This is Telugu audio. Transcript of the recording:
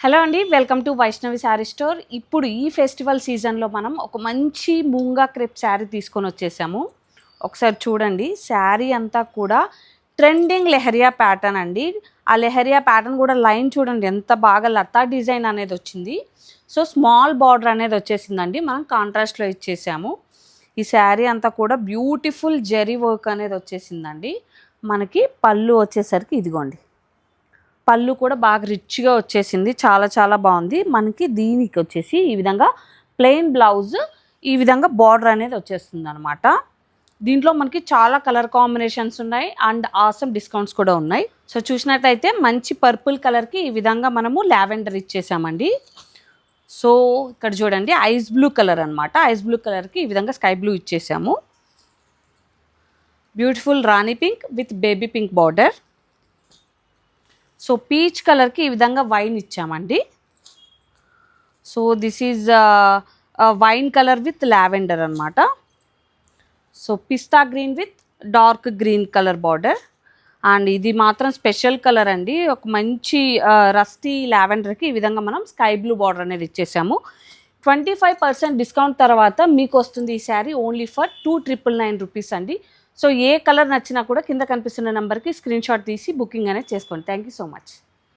హలో అండి, welcome to Vaishnavi sari store. ఇప్పుడు ఈ ఫెస్టివల్ సీజన్లో మనం ఒక మంచి మూంగా క్రేప్ శారీ తీసుకొని వచ్చేసాము. ఒకసారి చూడండి, శారీ అంతా కూడా ట్రెండింగ్ లెహరియా ప్యాటర్న్ అండి. ఆ లెహరియా ప్యాటర్న్ కూడా లైన్ చూడండి ఎంత బాగా లతా డిజైన్ అనేది వచ్చింది. సో స్మాల్ బార్డర్ అనేది వచ్చేసిందండి, మనం కాంట్రాస్ట్లో ఇచ్చేసాము. ఈ శారీ అంతా కూడా బ్యూటిఫుల్ జెరీ వర్క్ అనేది వచ్చేసిందండి. మనకి పళ్ళు వచ్చేసరికి ఇదిగోండి, పళ్ళు కూడా బాగా రిచ్గా వచ్చేసింది, చాలా చాలా బాగుంది. మనకి దీనికి వచ్చేసి ఈ విధంగా ప్లెయిన్ బ్లౌజ్, ఈ విధంగా బార్డర్ అనేది వచ్చేస్తుంది అనమాట. దీంట్లో మనకి చాలా కలర్ కాంబినేషన్స్ ఉన్నాయి అండ్ ఆసమ్ డిస్కౌంట్స్ కూడా ఉన్నాయి. సో చూసినట్టయితే మంచి పర్పుల్ కలర్కి ఈ విధంగా మనము లావెండర్ ఇచ్చేసామండి. సో ఇక్కడ చూడండి, ఐస్ బ్లూ కలర్ అనమాట. ఐస్ బ్లూ కలర్కి ఈ విధంగా స్కై బ్లూ ఇచ్చేసాము. Beautiful rani pink with baby pink border. So peach కలర్కి ఈ విధంగా వైన్ ఇచ్చామండి. So this is wine colour with lavender అనమాట. So pista green with dark green colour border. And ఇది మాత్రం స్పెషల్ కలర్ అండి, ఒక మంచి రస్టీ లావెండర్కి ఈ విధంగా మనం స్కై బ్లూ బార్డర్ అనేది ఇచ్చేసాము. 25% డిస్కౌంట్ తర్వాత మీకు వస్తుంది ఈ శారీ ఓన్లీ ఫర్ 2,999 రూపీస్ అండి. సో ఏ కలర్ నచ్చినా కూడా కింద కనిపిస్తున్న నెంబర్కి స్క్రీన్ షాట్ తీసి బుకింగ్ అనేది చేసుకోండి. Thank you so much.